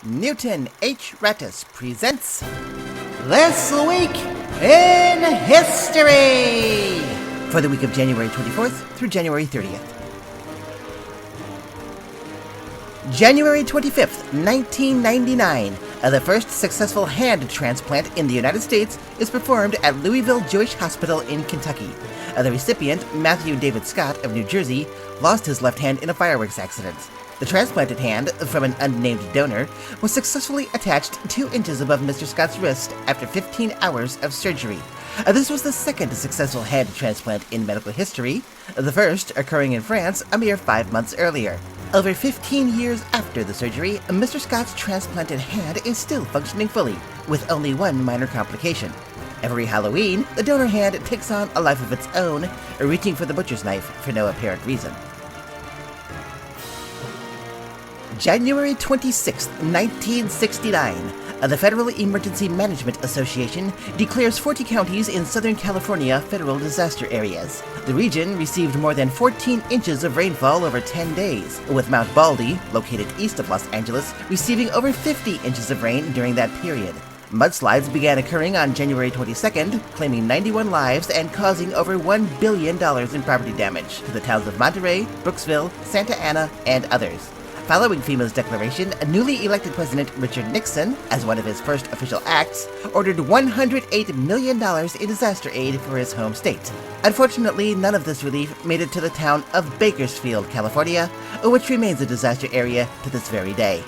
Newton H. Rattus presents This Week in History for the week of January 24th through January 30th. January 25th, 1999, the first successful hand transplant in the United States is performed at Louisville Jewish Hospital in Kentucky. The recipient, Matthew David Scott of New Jersey, lost his left hand in a fireworks accident. The transplanted hand, from an unnamed donor, was successfully attached 2 inches above Mr. Scott's wrist after 15 hours of surgery. This was the second successful hand transplant in medical history, the first occurring in France a mere 5 months earlier. Over 15 years after the surgery, Mr. Scott's transplanted hand is still functioning fully, with only one minor complication. Every Halloween, the donor hand takes on a life of its own, reaching for the butcher's knife for no apparent reason. January 26, 1969, the Federal Emergency Management Association declares 40 counties in Southern California federal disaster areas. The region received more than 14 inches of rainfall over 10 days, with Mount Baldy, located east of Los Angeles, receiving over 50 inches of rain during that period. Mudslides began occurring on January 22nd, claiming 91 lives and causing over $1 billion in property damage to the towns of Monterey, Brooksville, Santa Ana, and others. Following FEMA's declaration, newly elected President Richard Nixon, as one of his first official acts, ordered $108 million in disaster aid for his home state. Unfortunately, none of this relief made it to the town of Bakersfield, California, which remains a disaster area to this very day.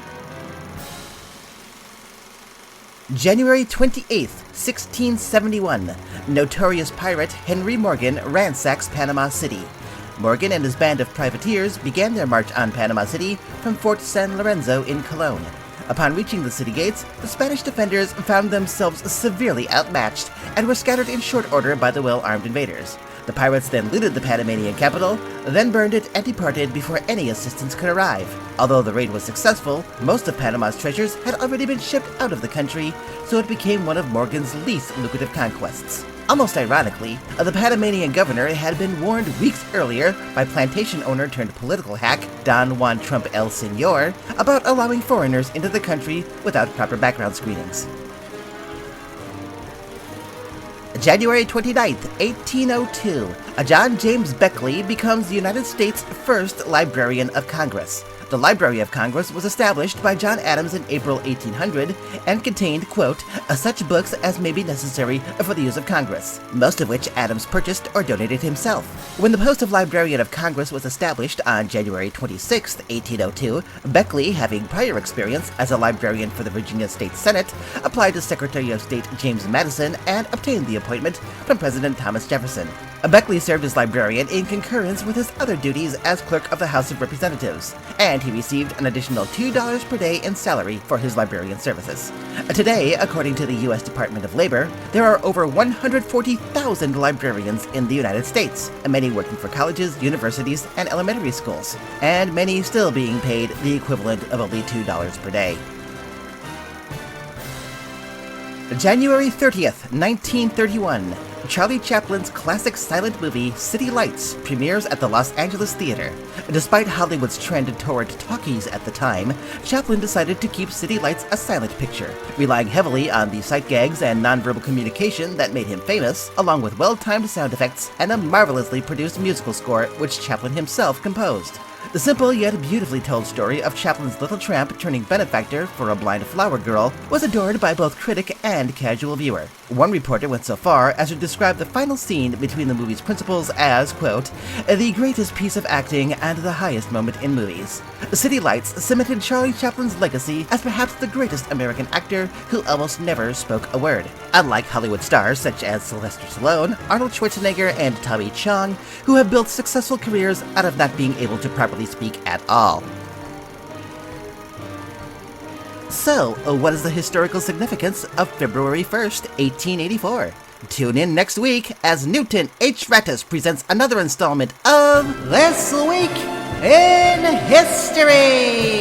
January 28, 1671, notorious pirate Henry Morgan ransacks Panama City. Morgan and his band of privateers began their march on Panama City from Fort San Lorenzo in Cologne. Upon reaching the city gates, the Spanish defenders found themselves severely outmatched and were scattered in short order by the well-armed invaders. The pirates then looted the Panamanian capital, then burned it and departed before any assistance could arrive. Although the raid was successful, most of Panama's treasures had already been shipped out of the country, so it became one of Morgan's least lucrative conquests. Almost ironically, the Panamanian governor had been warned weeks earlier by plantation owner turned political hack Don Juan Trump El Señor about allowing foreigners into the country without proper background screenings. January 29, 1802, John James Beckley becomes the United States' first Librarian of Congress. The Library of Congress was established by John Adams in April 1800 and contained, quote, such books as may be necessary for the use of Congress, most of which Adams purchased or donated himself. When the post of Librarian of Congress was established on January 26, 1802, Beckley, having prior experience as a librarian for the Virginia State Senate, applied to Secretary of State James Madison and obtained the appointment from President Thomas Jefferson. Beckley served as librarian in concurrence with his other duties as clerk of the House of Representatives, and he received an additional $2 per day in salary for his librarian services. Today, according to the U.S. Department of Labor, there are over 140,000 librarians in the United States, many working for colleges, universities, and elementary schools, and many still being paid the equivalent of only $2 per day. January 30th, 1931. Charlie Chaplin's classic silent movie City Lights premieres at the Los Angeles Theater. Despite Hollywood's trend toward talkies at the time, Chaplin decided to keep City Lights a silent picture, relying heavily on the sight gags and nonverbal communication that made him famous, along with well-timed sound effects and a marvelously produced musical score which Chaplin himself composed. The simple yet beautifully told story of Chaplin's little tramp turning benefactor for a blind flower girl was adored by both critic and casual viewer. One reporter went so far as to describe the final scene between the movie's principals as, quote, the greatest piece of acting and the highest moment in movies. City Lights cemented Charlie Chaplin's legacy as perhaps the greatest American actor who almost never spoke a word. Unlike Hollywood stars such as Sylvester Stallone, Arnold Schwarzenegger, and Tommy Chong, who have built successful careers out of not being able to properly speak at all. So, what is the historical significance of February 1st, 1884? Tune in next week as Newton H. Rattus presents another installment of This Week in History!